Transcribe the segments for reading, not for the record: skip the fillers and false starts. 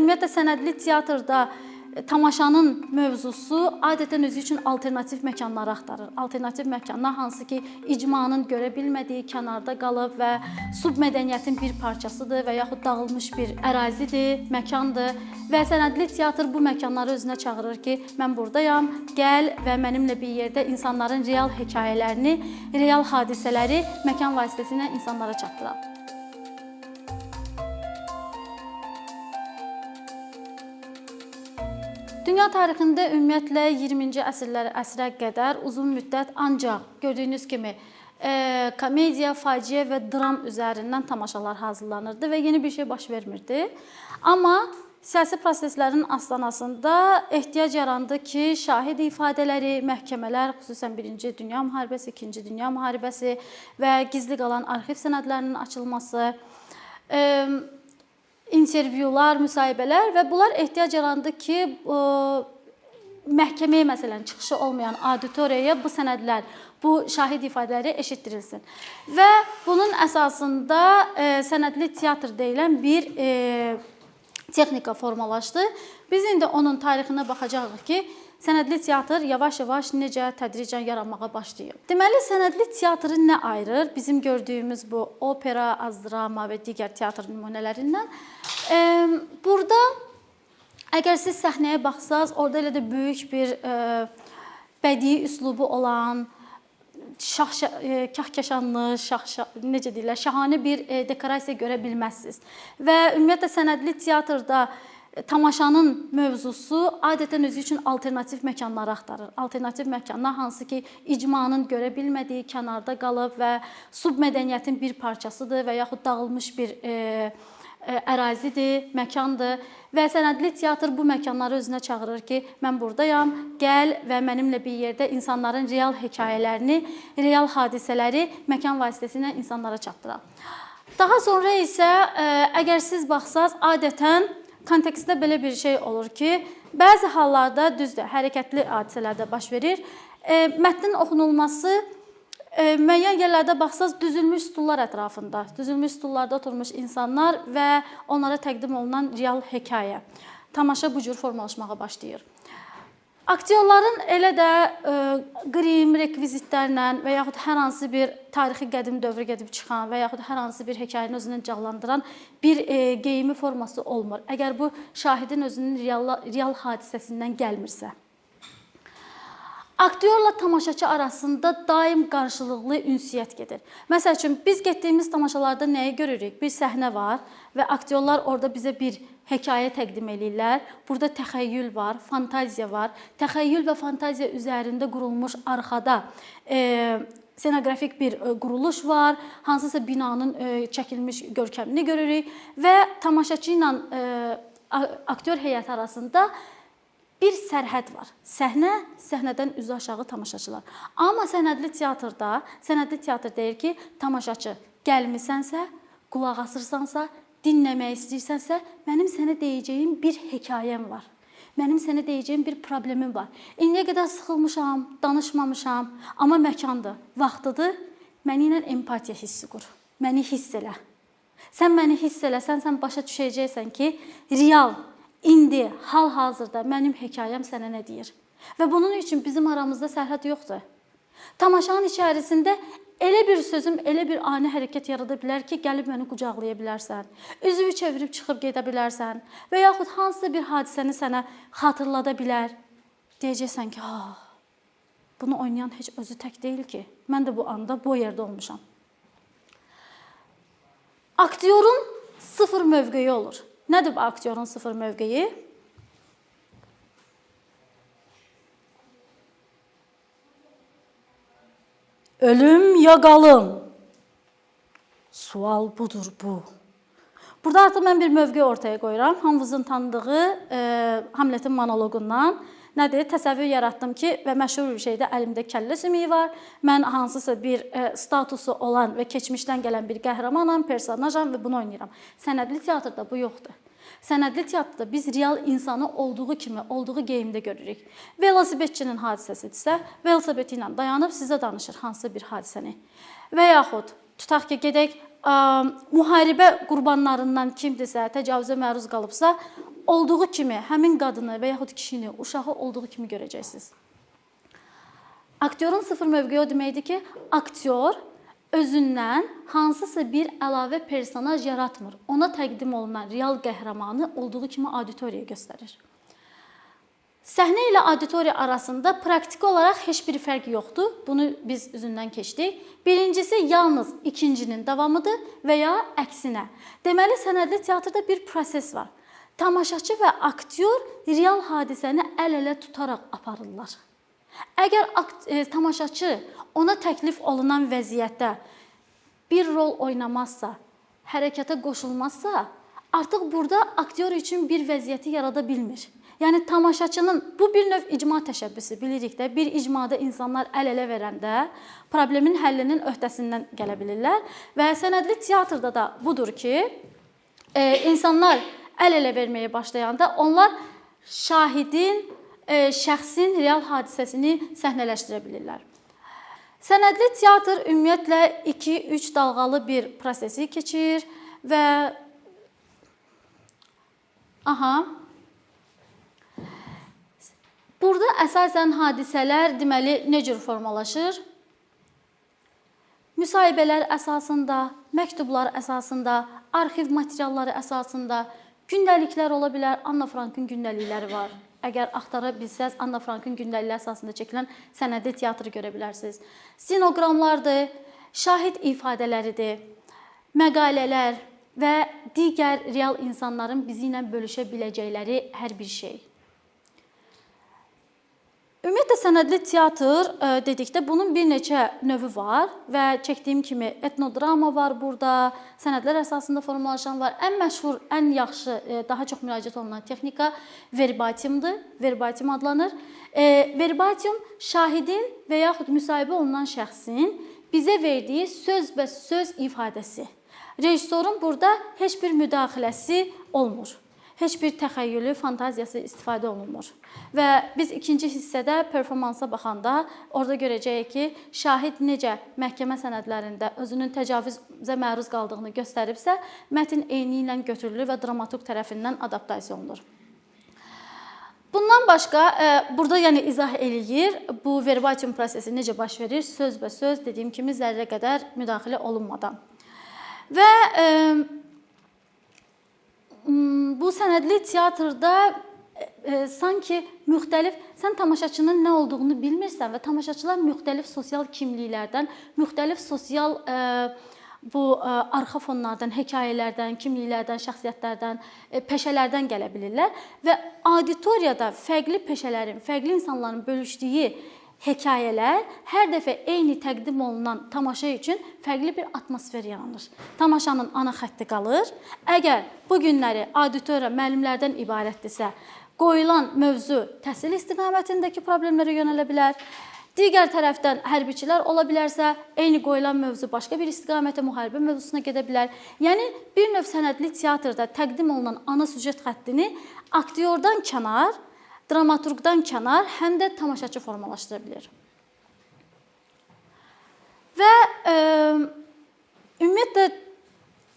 ümumiyyətlə sənədli teatrda tamaşanın mövzusu adətən özü üçün alternativ məkanları axtarır. Alternativ məkanlar hansı ki, icmanın görə bilmədiyi kənarda qalıb və submədəniyyətin bir parçasıdır və yaxud dağılmış bir ərazidir, məkandır və sənədli teatr bu məkanları özünə çağırır ki, mən buradayam, gəl və mənimlə bir yerdə insanların real hekayələrini, real hadisələri məkan vasitəsilə insanlara çatdıram. Dünya tarixində ümumiyyətlə 20-ci əsrə qədər uzun müddət ancaq gördüyünüz kimi komediya, faciə və dram üzərindən tamaşalar hazırlanırdı və yeni bir şey baş vermirdi. Amma siyasi proseslərin astanasında ehtiyac yarandı ki, şahid ifadələri, məhkəmələr, xüsusən 1-ci Dünya müharibəsi, 2-ci Dünya müharibəsi və gizli qalan arxiv sənədlərinin açılması, intervyular, müsahibələr və bunlar ehtiyac yarandı ki, məhkəməyə məsələn çıxışı olmayan auditoriyaya bu sənədlər, bu şahid ifadələri eşitdirilsin. Və bunun əsasında sənədli teatr deyilən bir texnika formalaşdı. Biz indi onun tarixinə baxacağıq ki, sənədli teatr yavaş-yavaş necə tədricən yaranmağa başlayıb. Deməli, sənədli teatrı nə ayırır? Bizim gördüyümüz bu opera, az-drama və digər teatr nümunələrindən. Burada əgər siz səhnəyə baxsaz, orada elə də böyük bir bədii üslubu olan, kahkaşanlı, necə deyirlər, şahanə bir dekorasiya görə bilməzsiniz. Və ümumiyyətlə sənədli teatrda tamaşanın mövzusu adətən özü üçün alternativ məkanları axtarır. Alternativ məkanlar hansı ki, icmanın görə bilmədiyi kənarda qalıb və submədəniyyətin bir parçasıdır və yaxud dağılmış bir ərazidir, məkandır və sənədli teatr bu məkanları özünə çağırır ki, mən buradayam, gəl və mənimlə bir yerdə insanların real hekayələrini, real hadisələri məkan vasitəsilə insanlara çatdıram. Daha sonra isə əgər siz baxsaz, adətən kontekstdə belə bir şey olur ki, bəzi hallarda düzdür, hərəkətli hadisələrdə baş verir. Mətnin oxunulması müəyyən yerlərdə baxsaz düzülmüş stullar ətrafında, düzülmüş stullarda oturmuş insanlar və onlara təqdim olunan real hekayə. Tamaşa bu cür formalaşmağa başlayır. Aktyorların elə də qrim, rekvizitlərlə və yaxud hər hansı bir tarixi qədim dövrə gedib çıxan və yaxud hər hansı bir hekayəni özündən canlandıran bir geyimi forması olmur. Əgər bu şahidin özünün real hadisəsindən gəlmirsə. Aktyorla tamaşaçı arasında daim qarşılıqlı ünsiyyət gedir. Məsəl üçün, biz getdiyimiz tamaşalarda nəyi görürük? Bir səhnə var və aktyorlar orada bizə bir hekayə təqdim edirlər. Burada təxəyyül var, fantaziya var. Təxəyyül və fantaziya üzərində qurulmuş arxada ssenografik bir quruluş var. Hansısa binanın çəkilmiş görkəmini görürük və tamaşaçı ilə aktyor heyəti arasında bir sərhəd var. Səhnədən üzü aşağı tamaşaçılar. Amma sənədli teatr deyir ki, tamaşaçı gəlmisənsə, qulaq asırsansa, dinləmək istəyirsənsə, mənim sənə deyəcəyim bir hekayəm var. Mənim sənə deyəcəyim bir problemim var. İndiyə qədər sıxılmışam, danışmamışam, amma məkandır, vaxtıdır. Məni ilə empatiya hissi qur. Məni hiss elə. Sən məni hiss eləsən, sən başa düşəcəksən ki, real, indi, hal-hazırda mənim hekayəm sənə nə deyir? Və bunun üçün bizim aramızda sərhəd yoxdur. Tamaşanın içərisində elə bir sözüm, elə bir ani hərəkət yarada bilər ki, gəlib məni qucaqlaya bilərsən, üzünü çevirib çıxıb gedə bilərsən və yaxud hansısa bir hadisəni sənə xatırlada bilər. Deyəcəksən ki, bunu oynayan heç özü tək deyil ki, mən də bu anda bu yerdə olmuşam. Aktyorun sıfır mövqeyi olur. Nədir bu aktyorun sıfır mövqeyi? Ölüm ya qalım? Sual budur bu. Burada artıq mən bir mövqe ortaya qoyuram. Hamınızın tanıdığı Hamletin monoloqundan. Nədir? Təsəvvür yaratdım ki, və məşhur bir şeydə əlimdə kəllə sümüyü var. Mən hansısa bir statusu olan və keçmişdən gələn bir qəhrəmanam, personajam və bunu oynayıram. Sənədli teatrda bu yoxdur. Sənədli teatrda biz real insanı olduğu kimi, olduğu geyimdə görürük. Velosipedçinin hadisəsidirsə, velosipedi ilə dayanıb sizə danışır hansısa bir hadisəni. Və yaxud tutaq ki, gedək müharibə qurbanlarından kimdirsə, təcavüzə məruz qalıbsa, olduğu kimi həmin qadını və yaxud kişini, uşağı olduğu kimi görəcəksiniz. Aktyorun sıfır mövqeyi o deməkdir ki, aktyor özündən hansısa bir əlavə personaj yaratmır. Ona təqdim olunan real qəhrəmanı olduğu kimi auditoriyaya göstərir. Səhnə ilə auditoriya arasında praktiki olaraq heç bir fərq yoxdur. Bunu biz üzündən keçdik. Birincisi yalnız ikincinin davamıdır və ya əksinə. Deməli, sənədli teatrda bir proses var. Tamaşaçı və aktyor real hadisəni əl-ələ tutaraq aparırlar. Əgər tamaşaçı ona təklif olunan vəziyyətdə bir rol oynamazsa, hərəkətə qoşulmazsa, artıq burada aktyor üçün bir vəziyyəti yarada bilmir. Yəni, tamaşaçının, bu bir növ icma təşəbbüsü, bilirik də, bir icmada insanlar əl-ələ verəndə problemin həllinin öhdəsindən gələ bilirlər və sənədli teatrda da budur ki, insanlar əl-ələ verməyə başlayanda onlar şahidin, şəxsin real hadisəsini səhnələşdirə bilirlər. Sənədli teatr ümumiyyətlə 2-3 dalğalı bir prosesi keçir və burada əsasən hadisələr deməli nə cür formalaşır? Müsahibələr əsasında, məktublar əsasında, arxiv materialları əsasında, gündəliklər ola bilər, Anna Frankın gündəlikləri var. Əgər axtara bilsəz, Anna Frankın gündəlikləri əsasında çəkilən sənədli teatrı görə bilərsiniz. Stenoqramlardır, şahid ifadələridir, məqalələr və digər real insanların bizi ilə bölüşə biləcəkləri hər bir şey. Ümumiyyətlə, sənədli teatr dedikdə bunun bir neçə növü var və çəkdiyim kimi etnodrama var burada, sənədlər əsasında formalaşan var. Ən məşhur, ən yaxşı, daha çox müraciət olunan texnika verbatimdir, verbatim adlanır. Verbatim şahidin və yaxud müsahibə olunan şəxsin bizə verdiyi söz ifadəsi. Rejissorun burada heç bir müdaxiləsi olmur. Heç bir təxəyyülü, fantaziyası istifadə olunmur. Və biz ikinci hissədə performansa baxanda orada görəcəyik ki, şahid necə məhkəmə sənədlərində özünün təcavüzə məruz qaldığını göstəribsə, mətn eyni ilə götürülür və dramaturq tərəfindən adaptasiya olunur. Bundan başqa, burada yəni izah eləyir, bu verbatim prosesi necə baş verir, söz dediyim kimi zərrə qədər müdaxilə olunmadan. Və bu sənədli teatrda sanki müxtəlif, sən tamaşaçının nə olduğunu bilmirsən və tamaşaçılar müxtəlif sosial kimliklərdən, müxtəlif sosial arxa fonlardan, hekayələrdən, kimliklərdən, şəxsiyyətlərdən, peşələrdən gələ bilirlər və auditoriyada fərqli peşələrin, fərqli insanların bölüşdüyü hekayələr hər dəfə eyni təqdim olunan tamaşa üçün fərqli bir atmosfer yaranır. Tamaşanın ana xətti qalır. Əgər bu günləri auditoriya müəllimlərdən ibarətdirsə, qoyulan mövzu təhsil istiqamətindəki problemlərə yönələ bilər. Digər tərəfdən hərbiçilər ola bilərsə, eyni qoyulan mövzu başqa bir istiqamətə, müharibə mövzusuna gedə bilər. Yəni, bir növ sənədli teatrda təqdim olunan ana süjet xəttini aktyordan kənar, dramaturqdan kənar, həm də tamaşaçı formalaşdıra bilir. Və ümumiyyətlə,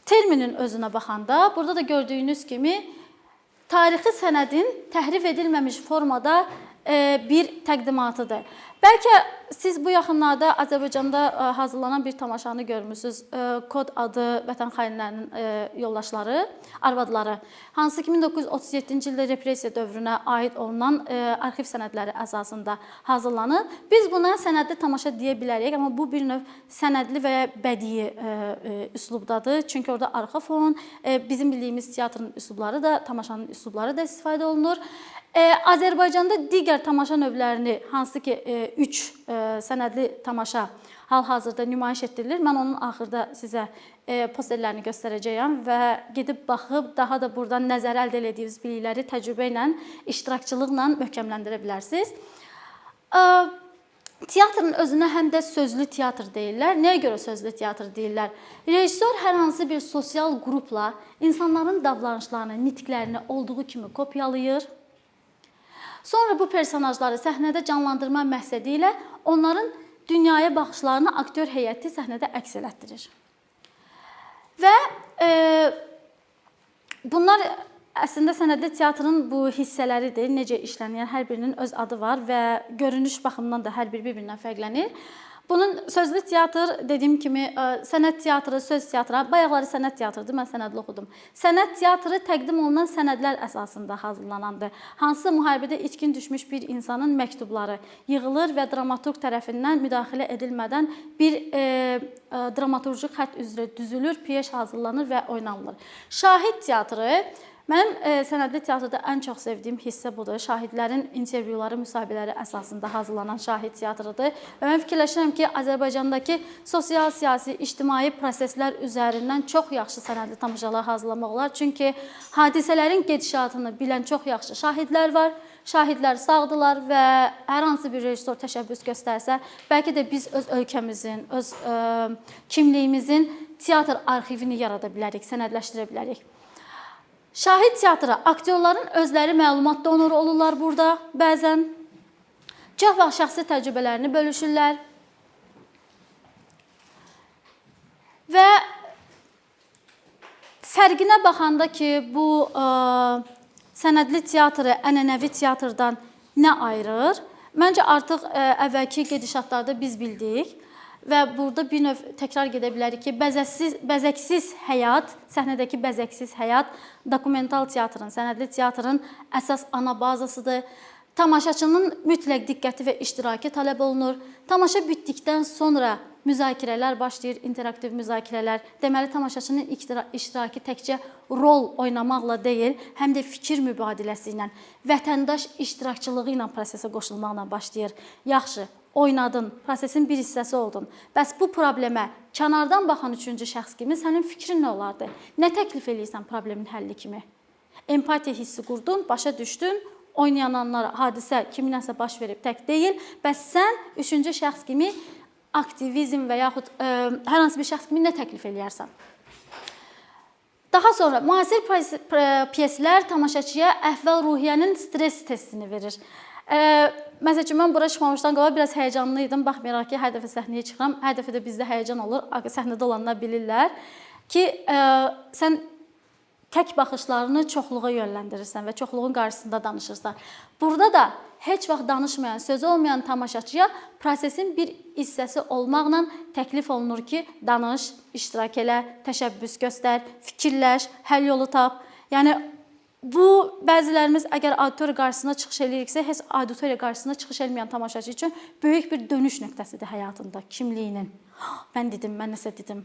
terminin özünə baxanda, burada da gördüyünüz kimi, tarixi sənədin təhrif edilməmiş formada bir təqdimatıdır. Bəlkə siz bu yaxınlarda Azərbaycanda hazırlanan bir tamaşanı görmüsünüz. Kod adı Vətən xainlərinin yoldaşları, arvadları. Hansı ki 1937-ci ildə repressiya dövrünə aid olunan arxiv sənədləri əsasında hazırlanır. Biz buna sənədli tamaşa deyə bilərik, amma bu bir növ sənədli və ya bədii üslubdadır. Çünki orada arxa fon, bizim bildiyimiz teatrın üslubları da, tamaşanın üslubları da istifadə olunur. Azərbaycanda digər tamaşa növlərini, hansı ki 3 sənədli tamaşa hal-hazırda nümayiş etdirilir. Mən onun axırda sizə posterlərini göstərəcəyəm və gedib baxıb daha da buradan nəzərə əldə etdiyiniz bilikləri təcrübə ilə, iştirakçılıqla möhkəmləndirə bilərsiniz. Teatrın özünə həm də sözlü teatr deyirlər. Nəyə görə sözlü teatr deyirlər? Rejissor hər hansı bir sosial qrupla insanların davranışlarını, nitqlərini olduğu kimi kopyalayır. Sonra bu personajları səhnədə canlandırma məqsədi ilə onların dünyaya baxışlarını aktyor heyəti səhnədə əks elətdirir. Bunlar əslində sənədli teatrın bu hissələridir. Necə işlənir, hər birinin öz adı var və görünüş baxımından da hər biri bir-birindən fərqlənir. Bunun sözlü teatr, dediyim kimi, sənət teatrı, söz teatrı, bayaqları sənət teatrıdır, mən sənədli oxudum. Sənət teatrı təqdim olunan sənədlər əsasında hazırlanandır. Hansısa müharibədə itkin düşmüş bir insanın məktubları yığılır və dramaturq tərəfindən müdaxilə edilmədən bir dramaturji xətt üzrə düzülür, piyes hazırlanır və oynanılır. Şahid teatrı, mənim sənədli teatrda ən çox sevdiyim hissə budur. Şahidlərin intervyuları, müsahibələri əsasında hazırlanan şahid teatrıdır. Və mən fikirləşirəm ki, Azərbaycandakı sosial, siyasi, ictimai proseslər üzərindən çox yaxşı sənədli tamaşalar hazırlamaq olar. Çünki hadisələrin gedişatını bilən çox yaxşı şahidlər var. Şahidlər sağdılar və hər hansı bir rejissor təşəbbüs göstərsə, bəlkə də biz öz ölkəmizin, öz kimliyimizin teatr arxivini yarada bilərik, sənədləşdirə bilərik. Şahid teatrı, aktyorların özləri məlumat donoru olurlar burada bəzən. Çox vaxt şəxsi təcrübələrini bölüşürlər. Və fərqinə baxanda ki, bu sənədli teatrı ənənəvi teatrdan nə ayırır? Məncə artıq əvvəlki gedişatlarda biz bildik. Və burada bir növ təkrar gedə bilərik ki, bəzəksiz həyat, səhnədəki bəzəksiz həyat dokumental teatrın, sənədli teatrın əsas ana bazasıdır. Tamaşaçının mütləq diqqəti və iştirakı tələb olunur. Tamaşa bitdikdən sonra müzakirələr başlayır, interaktiv müzakirələr. Deməli, tamaşaçının iştirakı təkcə rol oynamaqla deyil, həm də fikir mübadiləsi ilə, vətəndaş iştirakçılığı ilə prosesə qoşulmaqla başlayır. Yaxşı, oynadın, prosesin bir hissəsi oldun. Bəs bu problemə kənardan baxan üçüncü şəxs kimi sənin fikrin nə olardı? Nə təklif edirsən problemin həlli kimi? Empatiya hissi qurdun, başa düşdün, oynayanlara hadisə kiminəsə baş verib tək deyil. Bəs sən üçüncü şəxs kimi aktivizm və yaxud hər hansı bir şəxs kimi nə təklif eləyərsən? Daha sonra müasir pyeslər tamaşaçıya əhval-ruhiyyənin stres testini verir. Məsəl üçün, mən bura çıxmamışdan qabaq biraz həyəcanlıydım. Baxmayaraq ki, hər dəfə səhnəyə çıxıram, hər dəfə də bizdə həyəcan olur. Səhnədə olanlar bilirlər ki, sən tək baxışlarını çoxluğa yönləndirirsən və çoxluğun qarşısında danışırsan. Burada da heç vaxt danışmayan, sözü olmayan tamaşaçıya prosesin bir hissəsi olmaqla təklif olunur ki, danış, iştirak elə, təşəbbüs göstər, fikirləş, həll yolu tap. Yəni, bu, bəzilərimiz əgər auditoriya qarşısına çıxış eləyiriksə, heç auditoriya qarşısına çıxış elməyən tamaşaçı üçün böyük bir dönüş nöqtəsidir həyatında, kimliyinin. Mən dedim, mən nəsə dedim.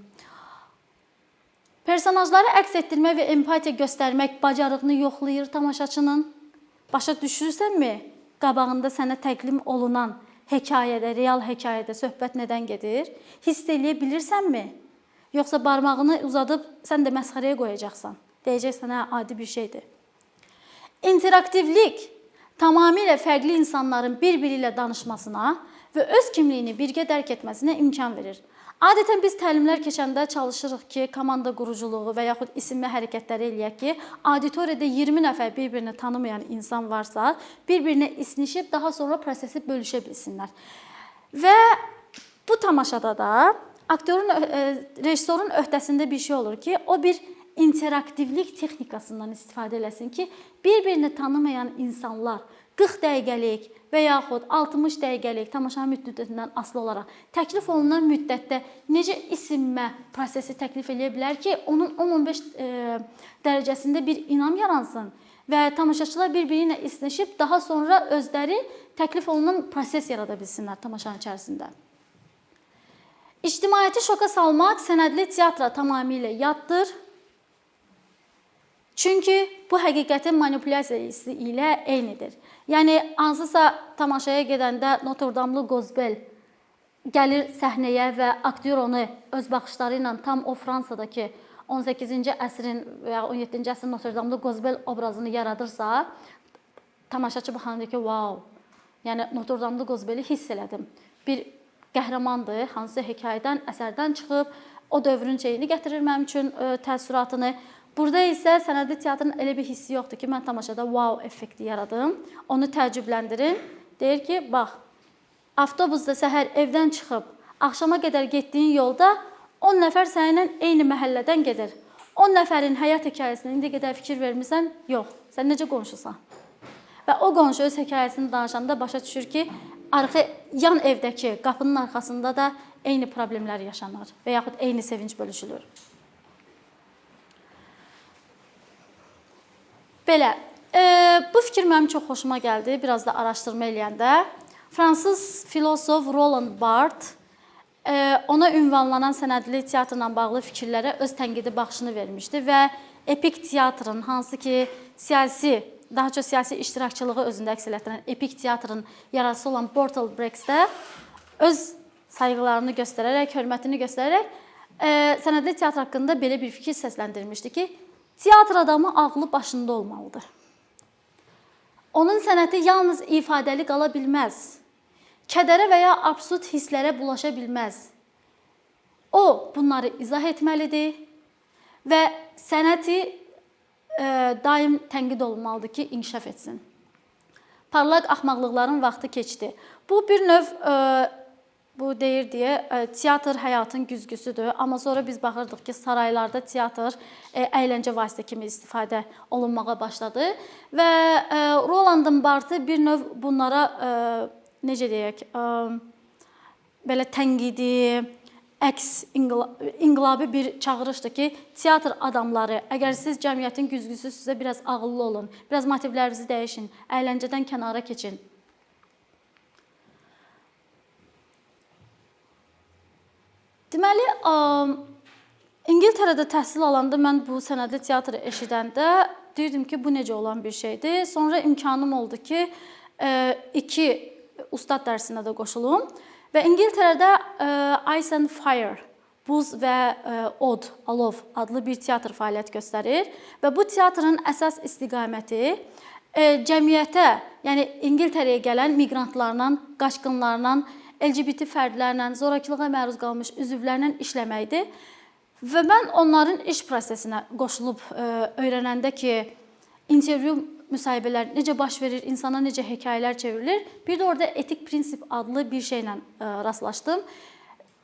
Personajları əks etdirmək və empatiya göstərmək bacarığını yoxlayır tamaşaçının. Başa düşürsənmi? Qabağında sənə təqdim olunan hekayədə, real hekayədə söhbət nədən gedir? Hiss eləyə bilirsənmi? Yoxsa barmağını uzadıb sən də məsxərəyə qoyacaqsan. Deyəcəksən, hə, adi bir şeydir. İnteraktivlik tamamilə fərqli insanların bir-biri ilə danışmasına və öz kimliyini birgə dərk etməsinə imkan verir. Adətən biz təlimlər keçəndə çalışırıq ki, komanda quruculuğu və yaxud isimli hərəkətləri eləyək ki, auditoriyada 20 nəfər bir-birini tanımayan insan varsa, bir-birinə isnişib daha sonra prosesi bölüşə bilsinlər. Və bu tamaşada da rejissorun öhdəsində bir şey olur ki, o bir interaktivlik texnikasından istifadə eləsin ki, bir-birini tanımayan insanlar 40 dəqiqəlik və yaxud 60 dəqiqəlik tamaşanın müddətindən asılı olaraq təklif olunan müddətdə necə isinmə prosesi təklif edə bilər ki, onun 10-15 dərəcəsində bir inam yaransın və tamaşaçılar bir-biri ilə isnişib daha sonra özləri təklif olunan proses yarada bilsinlər tamaşanın içərisində. İctimaiyyəti şoka salmaq sənədli teatra tamamilə yaddır. Çünki bu həqiqətin manipulyasiyası ilə eynidir. Yəni, hansısa tamaşaya gedəndə Notre Dame'lı Qozbel gəlir səhnəyə və aktyor onu öz baxışları ilə tam o Fransadakı 18-ci əsrin və ya 17-ci əsrin Notre Dame'lı Qozbel obrazını yaradırsa, tamaşaçı baxanda ki, wow, yəni Notre Dame'lı Qozbeli hiss elədim. Bir qəhrəmandır, hansısa hekayədən, əsərdən çıxıb, o dövrün şeyini gətirir mənim üçün təəssüratını. Burada isə sənədli teatrın elə bir hissi yoxdur ki, mən tamaşada wow effekti yaradım, onu təəccübləndirim. Deyir ki, bax, avtobusda səhər evdən çıxıb, axşama qədər getdiyin yolda 10 nəfər səninlə eyni məhəllədən gedir. 10 nəfərin həyat hekayəsinə indi qədər fikir vermirsən? Yox. Sən necə qonşusan? Və o qonşu öz hekayəsini danışanda başa düşür ki, yan evdəki qapının arxasında da eyni problemlər yaşanır və yaxud eyni sevinç bölüşülür. Belə, bu fikir mənim çox xoşuma gəldi, biraz da araşdırma eləyəndə. Fransız filosof Roland Barthes ona ünvanlanan sənədli teatrla bağlı fikirlərə öz tənqidi baxışını vermişdi və epik teatrın, hansı ki, daha çox siyasi iştirakçılığı özündə əks etdirən epik teatrın yaradıcısı olan Bertolt Brecht'də öz sayğılarını göstərərək, hörmətini göstərərək sənədli teatr haqqında belə bir fikir səsləndirmişdi ki, teatr adamı ağlı başında olmalıdır. Onun sənəti yalnız ifadəli qala bilməz. Kədərə və ya absurd hisslərə bulaşa bilməz. O, bunları izah etməlidir və sənəti daim tənqid olunmalıdır ki, inkişaf etsin. Parlaq axmaqlıqların vaxtı keçdi. Bu bir növ, bu deyir deyə, teatr həyatın güzgüsüdür. Amma sonra biz baxırdıq ki, saraylarda teatr əyləncə vasitə kimi istifadə olunmağa başladı. Və Roland Barthes bir növ bunlara, necə deyək, belə tənqidi, əks inqilabi bir çağırışdır ki, teatr adamları, əgər siz cəmiyyətin güzgüsüsünüzsə biraz ağıllı olun, biraz motivlərinizi dəyişin, əyləncədən kənara keçin. Deməli, İngiltərədə təhsil alanda mən bu sənədli teatrı eşidəndə deyirdim ki, bu necə olan bir şeydir. Sonra imkanım oldu ki, 2 ustad dərsinə də qoşulum və İngiltərədə Ice and Fire, Buz və Od, Alov adlı bir teatr fəaliyyət göstərir və bu teatrın əsas istiqaməti cəmiyyətə, yəni İngiltərəyə gələn miqrantlarla, qaçqınlarla, LGBT fərdlərlə, zorakılığa məruz qalmış üzvlərlə işləməkdir. Və mən onların iş prosesinə qoşulub öyrənəndə ki, intervyu müsahibələr necə baş verir, insana necə hekayələr çevrilir, bir də orada etik prinsip adlı bir şeylə rastlaşdım.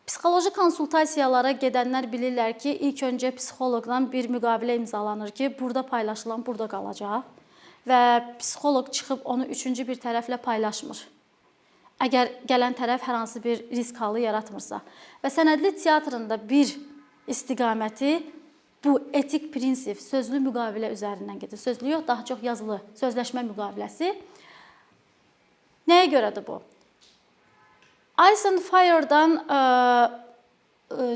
Psixoloji konsultasiyalara gedənlər bilirlər ki, ilk öncə psixoloqdan bir müqavilə imzalanır ki, burada paylaşılan burada qalacaq və psixoloq çıxıb onu üçüncü bir tərəflə paylaşmır. Əgər gələn tərəf hər hansı bir risk halı yaratmırsa. Və sənədli teatrında bir istiqaməti bu etik prinsip, sözlü müqavilə üzərindən gedir. Sözlü yox, daha çox yazılı sözləşmə müqaviləsi. Nəyə görədir bu? Ice and Fire-dan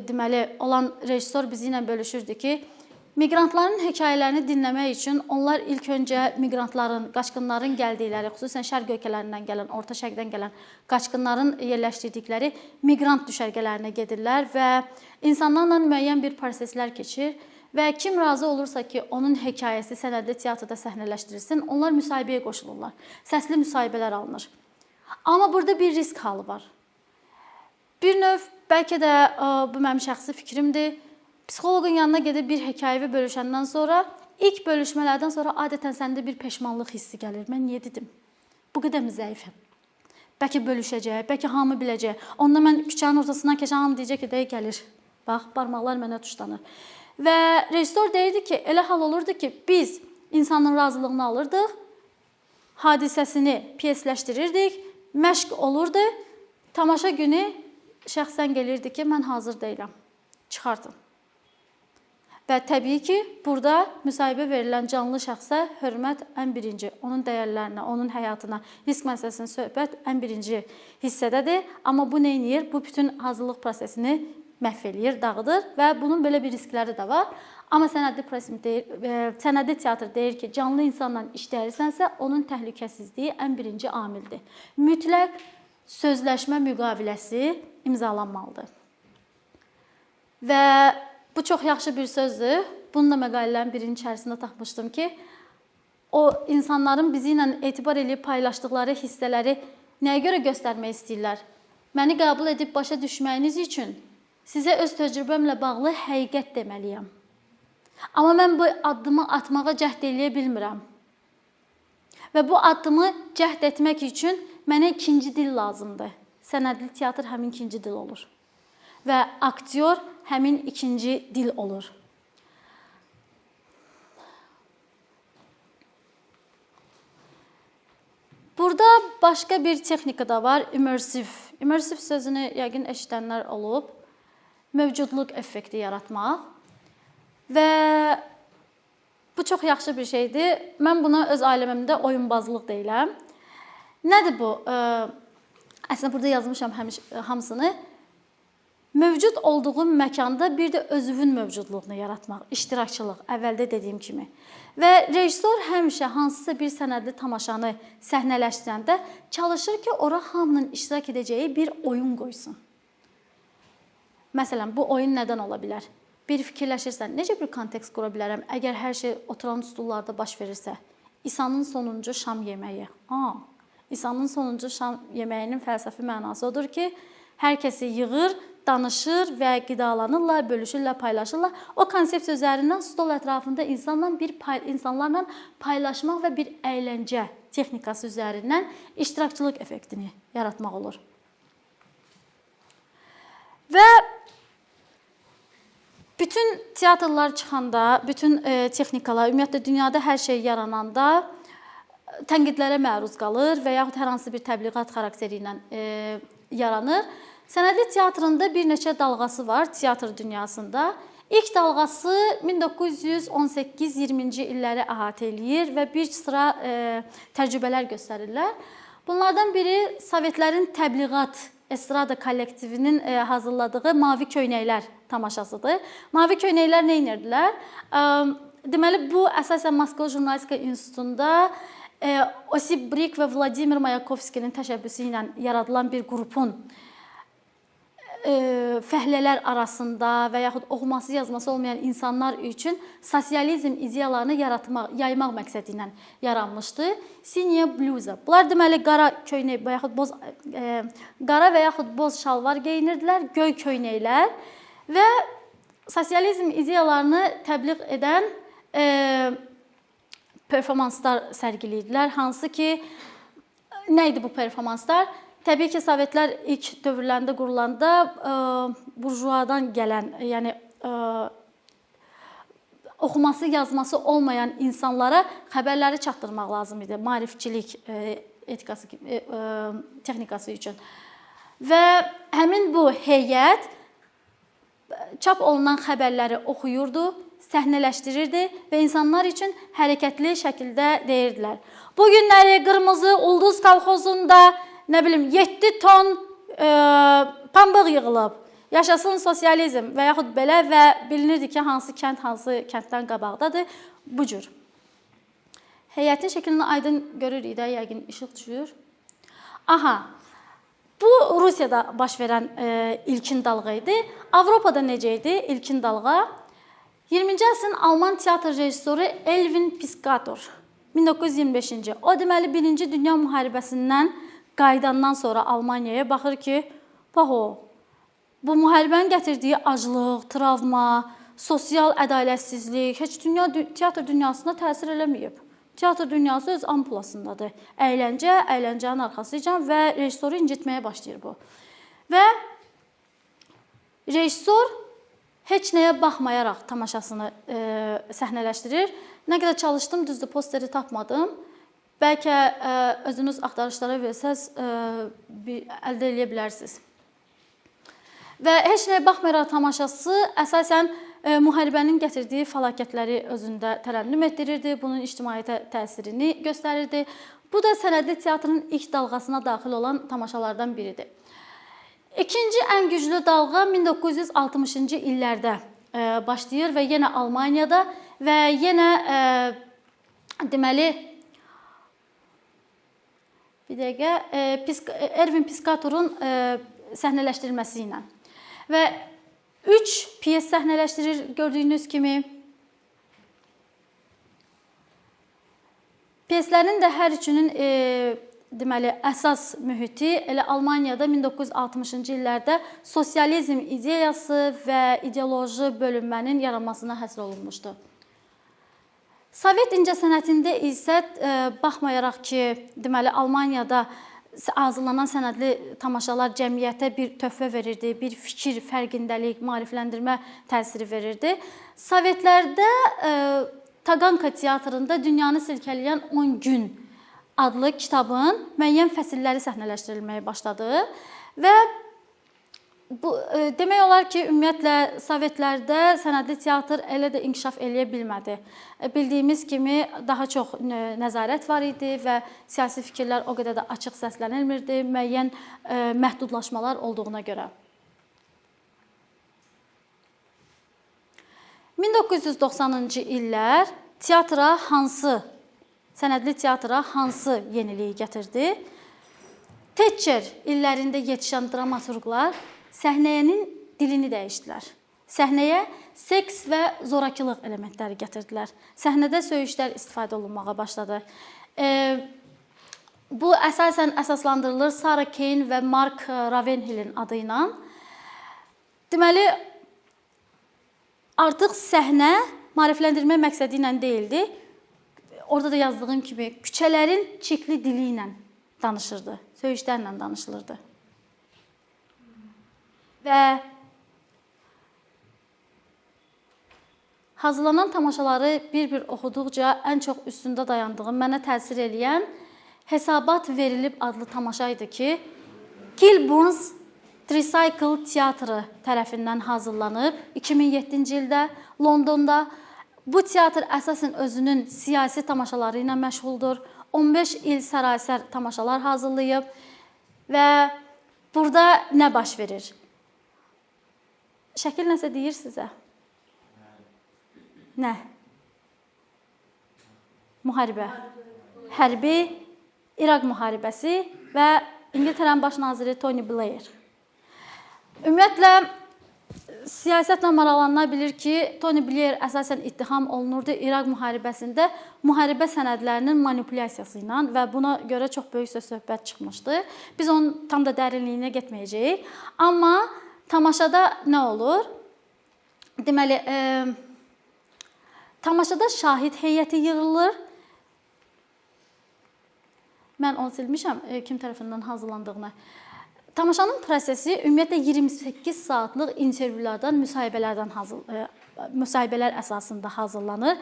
deməli olan rejissor bizi ilə bölüşürdü ki, miqrantların hekayələrini dinləmək üçün onlar ilk öncə miqrantların, qaçqınların gəldikləri, xüsusən şərq ölkələrindən gələn, orta şərqdən gələn qaçqınların yerləşdirdikləri miqrant düşərgələrinə gedirlər və insanlarla müəyyən bir proseslər keçir və kim razı olursa ki, onun hekayəsi sənədli teatrda səhnələşdirilsin, onlar müsahibəyə qoşulurlar. Səsli müsahibələr alınır. Amma burada bir risk halı var. Bir növ, bəlkə də bu mənim şəxsi fikrimdir, psixoloqun yanına gedib bir hekayəvi bölüşəndən sonra, ilk bölüşmələrdən sonra adətən səndə bir peşmanlıq hissi gəlir. Mən niyə dedim? Bu qədər mi zəifəm? Bəlkə bölüşəcək, bəlkə hamı biləcək. Onda mən küçənin ortasından keçən hamı deyəcək ki, dəqiq gəlir. Bax, barmaqlar mənə tuşlanır. Və rejissor deyirdi ki, elə hal olurdu ki, biz insanın razılığını alırdıq, hadisəsini pyesləşdirirdik, məşq olurdu, tamaşa günü şəxsən gəlirdi ki, mən hazır deyiləm, çıxartın. Və təbii ki, burada müsahibə verilən canlı şəxsə hörmət ən birinci, onun dəyərlərinə, onun həyatına, risk məsələsinin söhbət ən birinci hissədədir. Amma bu nə edir? Bu bütün hazırlıq prosesini məhv eləyir, dağıdır və bunun belə bir riskləri də var. Amma sənədli teatr deyir ki, canlı insanla işləyirsənsə, onun təhlükəsizliyi ən birinci amildir. Mütləq sözləşmə müqaviləsi imzalanmalıdır. Və bu çox yaxşı bir sözdür. Bunu da məqalələrin birinin içərisində tapmışdım ki, o insanların bizi ilə etibar edib paylaşdıqları hissələri nəyə görə göstərmək istəyirlər? Məni qəbul edib başa düşməyiniz üçün sizə öz təcrübəmlə bağlı həqiqət deməliyəm. Amma mən bu addımı atmağa cəhd eləyə bilmirəm. Və bu addımı cəhd etmək üçün mənə ikinci dil lazımdır. Sənədli teatr həmin ikinci dil olur. Və aktyor həmin ikinci dil olur. başqa bir texnika da var, immersiv. İmmersiv sözünü yəqin eşidənlər olub. Mövcudluq effekti yaratmaq. Və bu çox yaxşı bir şeydir. Mən buna öz ailəmdə oyunbazlıq deyiləm. Nədir bu? Əslində burada yazmışam hamısını. Mövcud olduğun məkanda bir də özünün mövcudluğunu yaratmaq, iştirakçılıq, əvvəldə dediyim kimi. Və rejissor həmişə hansısa bir sənədli tamaşanı səhnələşdirəndə çalışır ki, ora hamının iştirak edəcəyi bir oyun qoysun. Məsələn, bu oyun nədən ola bilər? Bir fikirləşirsən, necə bir kontekst qura bilərəm, əgər hər şey oturan stullarda baş verirsə? İsa'nın sonuncu şam yeməyi. İsa'nın sonuncu şam yeməyinin fəlsəfi mənası odur ki, hər kəsi yığır, danışır və qidalanırlar, bölüşürlər, paylaşırlar. O konsepsiya üzərindən stol ətrafında insanlarla paylaşmaq və bir əyləncə texnikası üzərindən iştirakçılıq effektini yaratmaq olur. Və bütün teatrlar çıxanda, bütün texnikalar, ümumiyyətlə dünyada hər şey yarananda tənqidlərə məruz qalır və yaxud hər hansı bir təbliğat xarakteri ilə yaranır. Sənədli teatrında bir neçə dalğası var teatr dünyasında. İlk dalğası 1918-20-ci illəri əhatə eləyir və bir sıra təcrübələr göstərirlər. Bunlardan biri Sovetlərin təbliğat estrada kollektivinin hazırladığı Mavi Köynəklər tamaşasıdır. Mavi Köynəklər nə edirdilər? Deməli, bu əsasən Moskva Jurnalistika İnstitutunda Osip Brik və Vladimir Mayakovskinin təşəbbüsü ilə yaradılan bir qrupun fəhlələr arasında və yaxud oxuması, yazması olmayan insanlar üçün sosializm ideyalarını yaymaq məqsədi ilə yaranmışdı. Sinya bluza. Bunlar deməli qara köynək və yaxud qara və yaxud boz şalvar geyinirdilər, göy köynəklər və sosializm ideyalarını təbliğ edən performanslar sərgiləyirdilər. Hansı ki, nə idi bu performanslar? Təbii ki, Sovetlər ilk dövrlərində qurulanda burjuadan gələn, yəni oxuması, yazması olmayan insanlara xəbərləri çatdırmaq lazım idi, maarifçilik etikası, texnikası üçün. Və həmin bu heyət çap olunan xəbərləri oxuyurdu, səhnələşdirirdi və insanlar üçün hərəkətli şəkildə deyirdilər. Bu günləri Qırmızı Ulduz kolxozunda 7 ton pambıq yığılıb, yaşasın sosializm və yaxud belə və bilinirdi ki, hansı kənddən qabaqdadır, bu cür. Heyətin şəklini aydın görürük də, yəqin işıq düşür. Bu Rusiyada baş verən ilkin dalğa idi. Avropada necə idi ilkin dalğa? 20-ci əsrin Alman teatr rejissoru Elvin Piscator, 1925-ci. O deməli, 1-ci Dünya müharibəsindən qayıdandan sonra Almaniyaya baxır ki, bu müharibənin gətirdiyi aclıq, travma, sosial ədalətsizlik heç teatr dünyasına təsir eləməyib. Teatr dünyası öz ampulasındadır. Əyləncə, əyləncənin arxasıca və rejissoru incitməyə başlayır bu. Və rejissor heç nəyə baxmayaraq tamaşasını səhnələşdirir. Nə qədər çalışdım, düzdür, posteri tapmadım. Bəlkə özünüz axtarışlara versəz, əldə edə bilərsiniz. Və heç nəyə baxmayaraq tamaşası əsasən müharibənin gətirdiyi fəlakətləri özündə tərənnüm etdirirdi, bunun ictimaiyyətə təsirini göstərirdi. Bu da sənədli teatrın ilk dalğasına daxil olan tamaşalardan biridir. İkinci ən güclü dalğa 1960-cı illərdə başlayır və yenə Almaniyada və yenə deməli Ervin Piscator'un səhnələşdirilməsi ilə. Və 3 piyes səhnələşdirir gördüyünüz kimi. Piyeslərin də hər üçünün deməli, əsas mühiti elə Almaniyada 1960-cı illərdə sosializm ideyası və ideoloji bölünmənin yaranmasına həsr olunmuşdu. Sovet incəsənətində isə baxmayaraq ki, deməli Almaniyada hazırlanan sənədli tamaşalar cəmiyyətə bir töhfə verirdi, bir fikir, fərqindəlik, maarifləndirmə təsiri verirdi. Sovetlərdə Taganka teatrında dünyanı silkələyən 10 gün adlı kitabın müəyyən fəsilləri səhnələşdirilməyə başladı və bu demək olar ki, ümumiyyətlə Sovetlərdə sənədli teatr elə də inkişaf eləyə bilmədi. Bildiyimiz kimi daha çox nəzarət var idi və siyasi fikirlər o qədər də açıq səslənilmirdi, müəyyən məhdudlaşmalar olduğuna görə. 1990-cı illər sənədli teatra hansı yeniliyi gətirdi? Thatcher illərində yetişən dramaturqlar səhnənin dilini dəyişdilər. Səhnəyə seks və zorakılıq elementləri gətirdilər. Səhnədə söyüşlər istifadə olunmağa başladı. Bu əsaslandırılır Sarah Kane və Mark Ravenhill'in adı ilə. Deməli, artıq səhnə maarifləndirmə məqsədi ilə deyildi. Orada da yazdığım kimi küçələrin çirkli dili ilə danışırdı, söyüşlərlə danışılırdı. Və hazırlanan tamaşaları bir-bir oxuduqca ən çox üstündə dayandığım, mənə təsir eləyən Hesabat verilib adlı tamaşa idi ki, Kilburns Tricycle Teatrı tərəfindən hazırlanıb 2007-ci ildə Londonda. Bu teatr əsasən özünün siyasi tamaşaları ilə məşğuldur. 15 il sərasər tamaşalar hazırlayıb və burada nə baş verir? Şəkil nəsə deyir sizə? Nə? Müharibə. Hərbi İraq müharibəsi və İngiltərənin baş naziri Tony Blair. Ümumiyyətlə, siyasətlə maraqlananlar bilir ki, Tony Blair əsasən ittiham olunurdu İraq müharibəsində müharibə sənədlərinin manipulyasiyası ilə və buna görə çox böyük söhbət çıxmışdı. Biz onun tam da dərinliyinə getməyəcəyik. Amma tamaşada nə olur? Deməli, tamaşada şahid heyəti yığılır. Mən onu silmişəm, kim tərəfindən hazırlandığını. Tamaşanın prosesi ümumiyyətlə 28 saatlıq intervyulardan, müsahibələr əsasında hazırlanır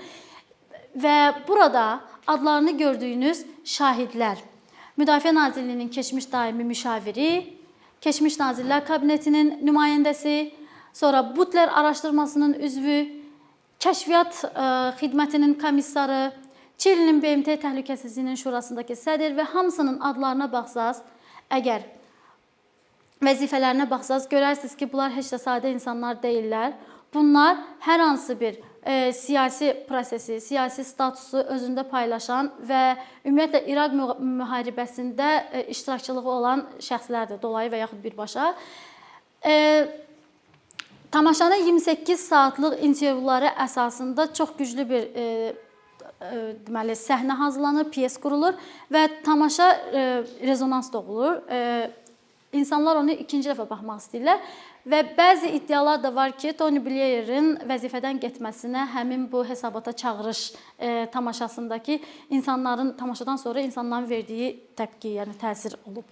və burada adlarını gördüyünüz şahidlər, Müdafiə Nazirliyinin keçmiş daimi müşaviri, Keçmiş Nazirlər Kabinetinin nümayəndəsi, sonra Butler araşdırmasının üzvü, Kəşfiyyat xidmətinin komissarı, Çilinin BMT Təhlükəsizliyinin şurasındakı sədr və hamısının adlarına baxsaz, əgər vəzifələrinə baxsaz, görərsiniz ki, bunlar heç də sadə insanlar deyirlər. Bunlar hər hansı bir siyasi prosesi, siyasi statusu özündə paylaşan və ümumiyyətlə İraq müharibəsində iştirakçılığı olan şəxslərdir, dolayı və yaxud birbaşa. Tamaşanın 28 saatlıq intervyuları əsasında çox güclü bir deməli, səhnə hazırlanır, piyes qurulur və tamaşa rezonans doğulur. İnsanlar onu ikinci dəfə baxmaq istəyirlər və bəzi iddialar da var ki, Tony Blairin vəzifədən getməsinə həmin bu hesabata çağırış tamaşasındakı insanların, tamaşadan sonra insanların verdiyi təpki, yəni təsir olub.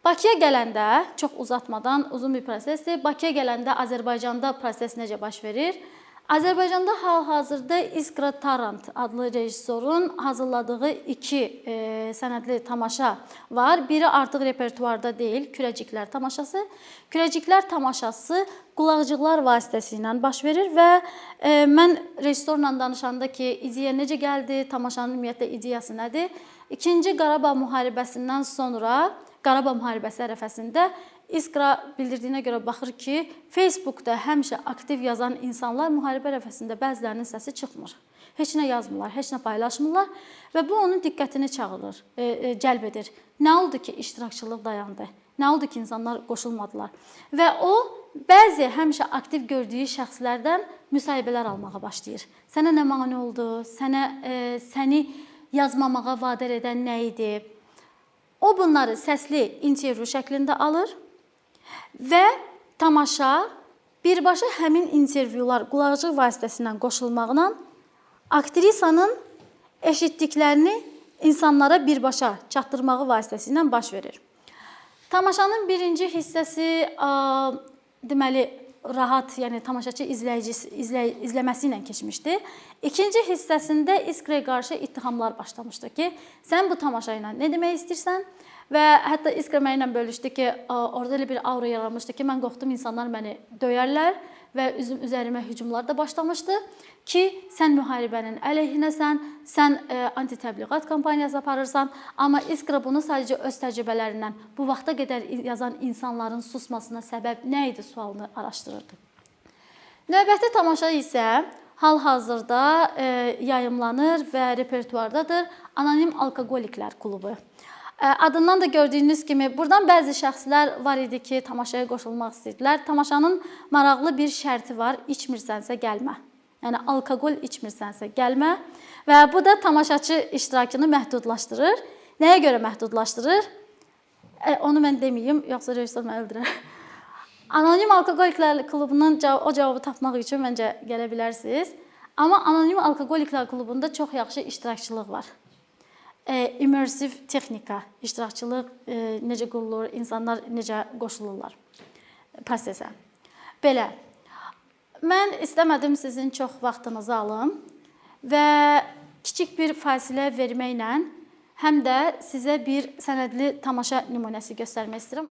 Bakıya gələndə, çox uzatmadan, uzun bir prosesdir. Bakıya gələndə Azərbaycanda proses necə baş verir? Azərbaycanda hal-hazırda İskra Tarrant adlı rejissorun hazırladığı iki sənədli tamaşa var. Biri artıq repertuarda deyil, Kürəciklər tamaşası. Kürəciklər tamaşası qulaqcıqlar vasitəsilə baş verir və mən rejissorla danışanda ki, ideya necə gəldi, tamaşanın ümumiyyətlə ideyası nədir? İkinci Qarabağ müharibəsindən sonra, Qarabağ müharibəsi ərəfəsində İskra bildirdiyinə görə baxır ki, Facebookda həmişə aktiv yazan insanlar müharibə ərəfəsində bəzilərinin səsi çıxmır. Heç nə yazmırlar, heç nə paylaşmırlar və bu onun diqqətini çağırır, cəlb edir. Nə oldu ki, iştirakçılıq dayandı? Nə oldu ki, insanlar qoşulmadılar? Və o, bəzi həmişə aktiv gördüyü şəxslərdən müsahibələr almağa başlayır. Sənə nə mane oldu? Səni yazmamağa vadar edən nə idi? O bunları səsli intervyu şəklində alır və tamaşa birbaşa həmin intervyular qulaqcıq vasitəsilə qoşulmaqla aktrisanın eşitdiklərini insanlara birbaşa çatdırmağı vasitəsilə baş verir. Tamaşanın birinci hissəsi deməli rahat, yəni tamaşaçı izləməsi ilə keçmişdi. İkinci hissəsində İskrəyə qarşı ittihamlar başlamışdı ki, sən bu tamaşa ilə nə demək istəyirsən? Və hətta İskra mənimlə bölüşdü ki, orada elə bir aura yaranmışdı ki, mən qorxdum insanlar məni döyərlər və üzərimə hücumlar da başlamışdı ki, sən müharibənin əleyhinəsən, sən anti-təbliğat kampaniyası aparırsan, amma İskra bunu sadəcə öz təcrübələrindən bu vaxta qədər yazan insanların susmasına səbəb nə idi sualını araşdırırdı. Növbəti tamaşa isə hal-hazırda yayımlanır və repertuardadır Anonim Alkoqoliklər klubu. Adından da gördüyünüz kimi, buradan bəzi şəxslər var idi ki, tamaşaya qoşulmaq istəyirdilər. Tamaşanın maraqlı bir şərti var, içmirsənsə gəlmə. Yəni, alkoqol içmirsənsə gəlmə və bu da tamaşaçı iştirakını məhdudlaşdırır. Nəyə görə məhdudlaşdırır? Onu mən deməyim, yoxsa rejissor məni öldürər. Anonim Alkoqoliklər klubunun o cavabı tapmaq üçün məncə gələ bilərsiniz. Amma Anonim Alkoqoliklər klubunda çox yaxşı iştirakçılıq var. Immersiv texnika, iştirakçılıq necə qurulur, insanlar necə qoşulurlar prosesə. Belə, mən istəmədim sizin çox vaxtınızı alım və kiçik bir fasilə verməklə həm də sizə bir sənədli tamaşa nümunəsi göstərmək istəyirəm.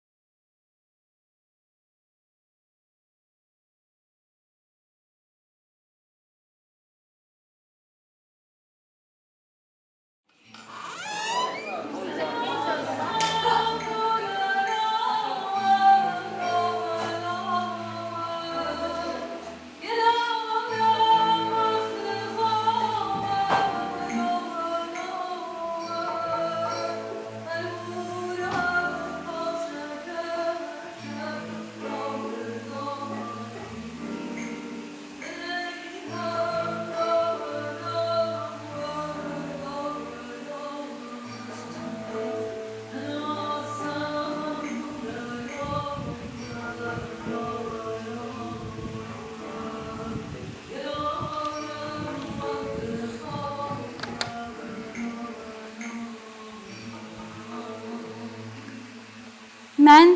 Mən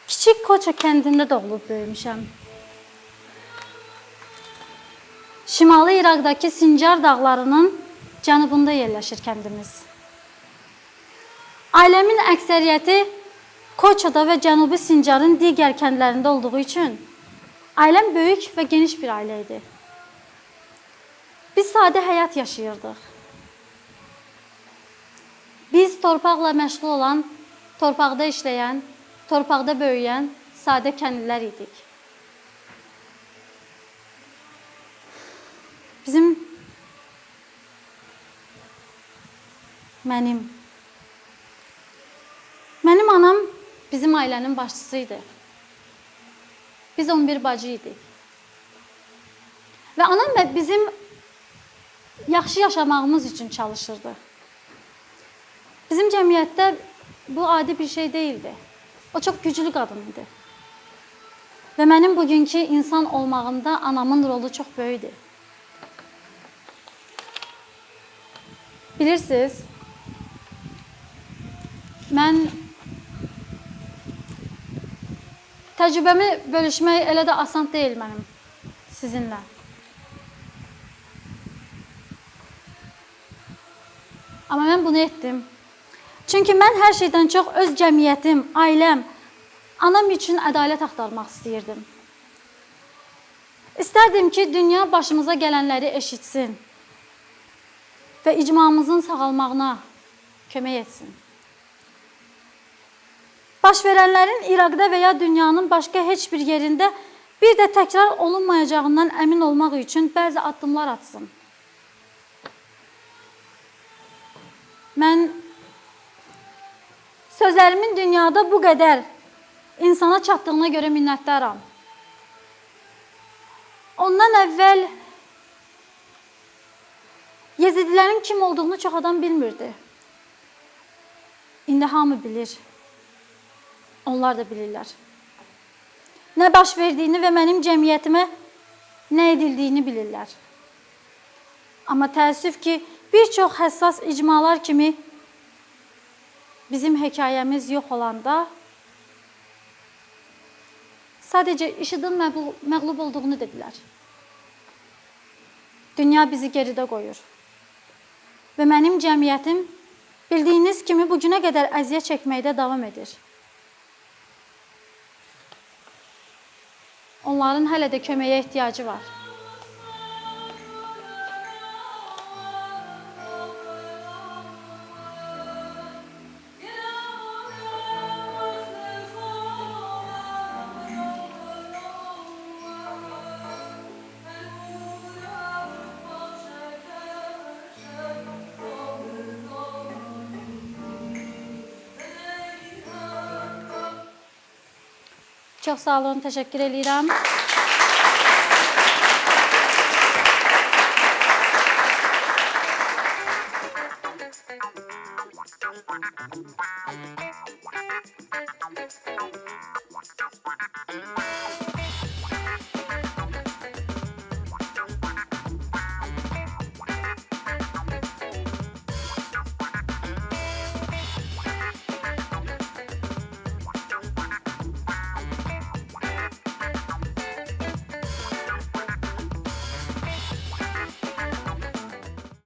kiçik Koça kəndində doğulub böyümüşəm. Şimali İraqdakı Sincar dağlarının cənubunda yerləşir kəndimiz. Ailəmin əksəriyyəti Koçada və Cənubi Sincarın digər kəndlərində olduğu üçün ailəm böyük və geniş bir ailə idi. Biz sadə həyat yaşayırdıq. Biz torpaqla məşğul olan, torpaqda işləyən, torpaqda böyüyən sadə kəndlilər idik. Mənim anam bizim ailənin başçısı idi. Biz 11 bacı idik. Və anam və bizim yaxşı yaşamağımız üçün çalışırdı. Bizim cəmiyyətdə bu adi bir şey deyildi. O çox güclü qadın idi. Və mənim bugünkü insan olmağımda anamın rolu çox böyükdür. Bilirsiniz, mən təcrübəmi bölüşmək elə də asan deyil mənim sizinlə. Amma mən bunu etdim. Çünki mən hər şeydən çox öz cəmiyyətim, ailəm, anam üçün ədalət axtarmaq istəyirdim. İstərdim ki, dünya başımıza gələnləri eşitsin və icmamızın sağalmağına kömək etsin. Baş verənlərin İraqda və ya dünyanın başqa heç bir yerində bir də təkrar olunmayacağından əmin olmaq üçün bəzi addımlar atsın. Mən sözlərimin dünyada bu qədər insana çatdığına görə minnətdaram. Ondan əvvəl Yezidilərin kim olduğunu çox adam bilmirdi. İndi hamı bilir. Onlar da bilirlər. Nə baş verdiyini və mənim cəmiyyətimə nə edildiyini bilirlər. Amma təəssüf ki, bir çox həssas icmalar kimi bizim hekayəmiz yox olanda sadəcə IŞİD-in məğlub olduğunu dedilər. Dünya bizi geridə qoyur. Və mənim cəmiyyətim bildiyiniz kimi bu günə qədər əziyyət çəkməkdə davam edir. Onların hələ də köməyə ehtiyacı var. Çox sağ olun, təşəkkür edirəm.